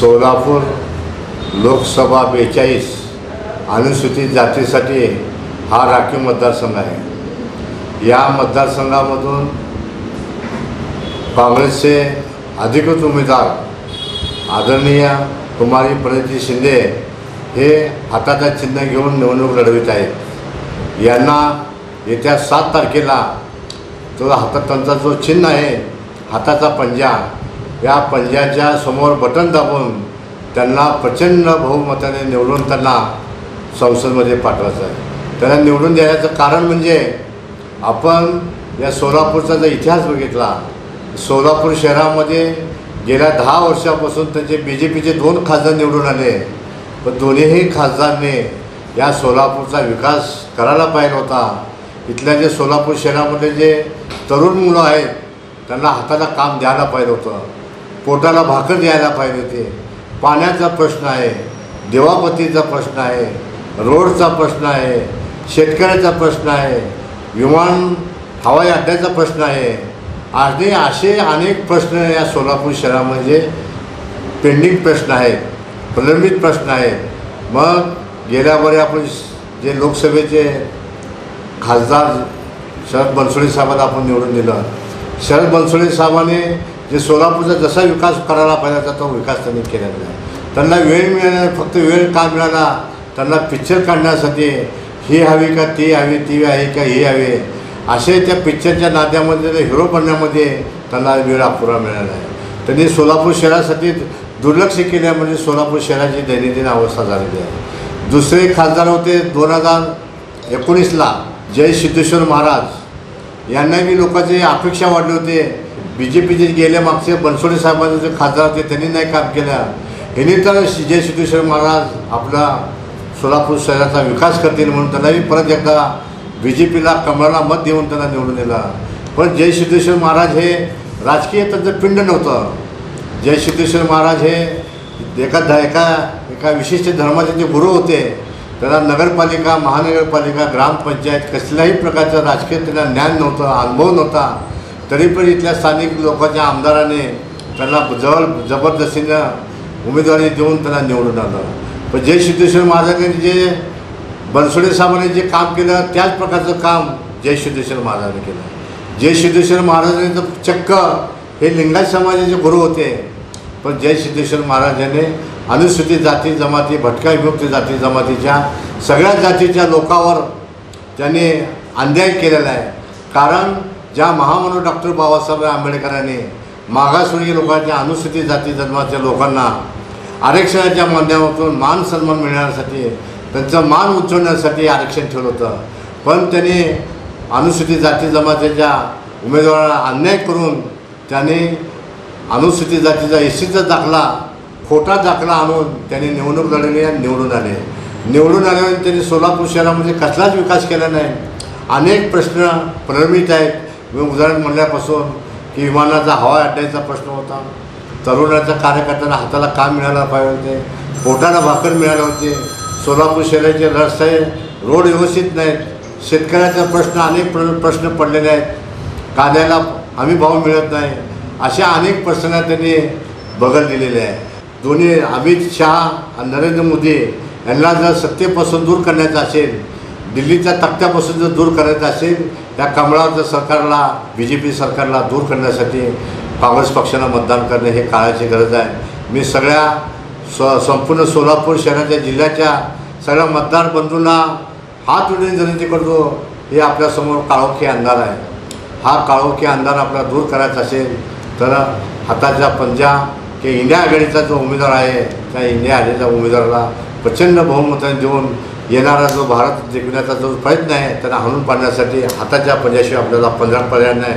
सोलापूर लोकसभा 42 अनुसूचित जातीसाठी हा राखीव मतदारसंघ आहे। या मतदारसंघामधून काँग्रेसचे अधिकृत उमेदवार आदरणीय कुमारी प्रणिती शिंदे हे हाताचा चिन्ह घेऊन निवडणूक लढवित आहेत। यांना येत्या 7 तारखेला जो हातात त्यांचा जो चिन्ह आहे हाताचा पंजा, या पंजाच्या समोर बटन दाबून त्यांना प्रचंड बहुमताने निवडून त्यांना संसदेमध्ये पाठवायचं आहे। त्यांना निवडून द्यायचं कारण म्हणजे आपण या सोलापूरचा जर इतिहास बघितला, सोलापूर शहरामध्ये गेल्या 10 वर्षापासून त्यांचे BJPचे 2 खासदार निवडून आले, पण दोन्हीही खासदारांनी या सोलापूरचा विकास करायला पाहिजे होता। इथल्या जे सोलापूर शहरामध्ये जे तरुण मुलं आहेत त्यांना हाताला काम द्यायला पाहिजे होतं, पोटाला भाकर द्यायला पाहिजे होते। पाण्याचा प्रश्न आहे, देवापतीचा प्रश्न आहे, रोडचा प्रश्न आहे, शेतकऱ्याचा प्रश्न आहे, विमान हवाई अड्ड्याचा प्रश्न आहे। असे अनेक प्रश्न या सोलापूर शहरामध्ये पेंडिंग प्रश्न आहेत, प्रलंबित प्रश्न आहेत। मग गेल्या वर्षी आपण जे लोकसभेचे खासदार शरद बनसोडे साहेबांना आपण निवडून दिलं। शरद बनसोडे साहेबांनी जे सोलापूरचा जसा विकास करायला पाहिजे होता तो विकास त्यांनी केलेला नाही। त्यांना वेळ मिळाला, फक्त वेळ का मिळाला, त्यांना पिक्चर काढण्यासाठी ही हवी का ती हवी, ती आहे का ही हवी, असे त्या पिक्चरच्या नात्यामध्ये हिरो बनण्यामध्ये त्यांना वेळ अपुरा मिळाला आहे। त्यांनी सोलापूर शहरासाठी दुर्लक्ष केल्यामुळे सोलापूर शहराची दैनंदिन अवस्था झालेली आहे। दुसरे खासदार होते 2019ला जय सिद्धेश्वर महाराज, यांनाही लोकांची अपेक्षा वाढली होते। BJPचे गेल्या मागचे बनसोडे साहेबांचे जे खासदार होते त्यांनी नाही काम केलं, ह्यांनी तर जय सिद्धेश्वर महाराज आपला सोलापूर शहराचा विकास करतील म्हणून त्यांनाही परत एकदा BJPला कमळाला मत देऊन त्यांना निवडून दिलं। पण जय सिद्धेश्वर महाराज हे राजकीय त्यांचं पिंड नव्हतं। जय सिद्धेश्वर महाराज हे एका विशिष्ट धर्माचे जे गुरु होते, त्यांना नगरपालिका, महानगरपालिका, ग्रामपंचायत कसल्याही प्रकारचं राजकीय त्यांना ज्ञान नव्हतं, अनुभव नव्हता। तरी पण इथल्या स्थानिक लोकांच्या आमदाराने त्यांना जबरदस्तीनं उमेदवारी देऊन त्यांना निवडून आलं। पण जय सिद्धेश्वर महाराजांनी जे बनसोडे साहेबांनी जे काम केलं त्याच प्रकारचं काम जय सिद्धेश्वर महाराजांनी केलं। जय सिद्धेश्वर महाराजांनी तर चक्क हे लिंगायत समाजाचे गुरु होते, पण जय सिद्धेश्वर महाराजांनी अनुसूचित जाती जमाती, भटक्या विमुक्त जाती जमातीच्या सगळ्या जातीच्या लोकांवर त्यांनी अन्याय केलेला आहे। कारण ज्या महामानव डॉक्टर बाबासाहेब आंबेडकरांनी मागासवर्गीय लोकांच्या, अनुसूचित जाती जन्माच्या लोकांना आरक्षणाच्या माध्यमातून मान सन्मान मिळण्यासाठी, त्यांचं मान उंचवण्यासाठी आरक्षण ठेवलं होतं, पण त्यांनी अनुसूचित जाती जमातीच्या उमेदवारांना अन्याय करून त्यांनी अनुसूचित जातीचा SCचा दाखला, खोटा दाखला आणून त्यांनी निवडणूक लढवली आणि निवडून आले। निवडून आल्यावर त्यांनी सोलापूर शहरामध्ये कसलाच विकास केला नाही। अनेक प्रश्न प्रलंबित आहेत। उदाहरण म्हणल्यापासून की विमानाचा हवाई अड्ड्याचा प्रश्न होता, तरुणाच्या कार्यकर्त्यांना हाताला काम मिळायला पाहिजे होते, पोटाला भाकर मिळाले होते, सोलापूर शहराचे रस्ते रोड व्यवस्थित नाहीत, शेतकऱ्याचा प्रश्न अनेक प्रश्न पडलेले आहेत, कांद्याला हमी भाव मिळत नाही, अशा अनेक प्रश्नांना त्यांनी बगल दिलेले आहे। दोन्ही अमित शहा आणि नरेंद्र मोदी यांना जर सत्तेपासून दूर करायचं असेल, दिल्लीच्या तख्त्यापासून जर दूर करायचं असेल, त्या कमळाच्या सरकारला, BJP सरकारला दूर करण्यासाठी काँग्रेस पक्षाला मतदान करणे हे काळाची गरज आहे। मी सगळ्या संपूर्ण सोलापूर शहराच्या, जिल्ह्याच्या सगळ्या मतदार बंधूंना हात जोडून विनंती करतो, हे आपल्यासमोर काळोखी अंधार आहे। हा काळोखी अंधार आपल्याला दूर करायचा असेल तर हाताचा पंजा की इंडिया आघाडीचा जो उमेदवार आहे त्या इंडिया आघाडीच्या उमेदवाराला प्रचंड बहुमताने देऊन येणारा जो भारत जिंकण्याचा जो प्रयत्न आहे त्यांना हाणून पाडण्यासाठी हाताच्या पंजाशिवाय आपल्याला पर्याय नाही।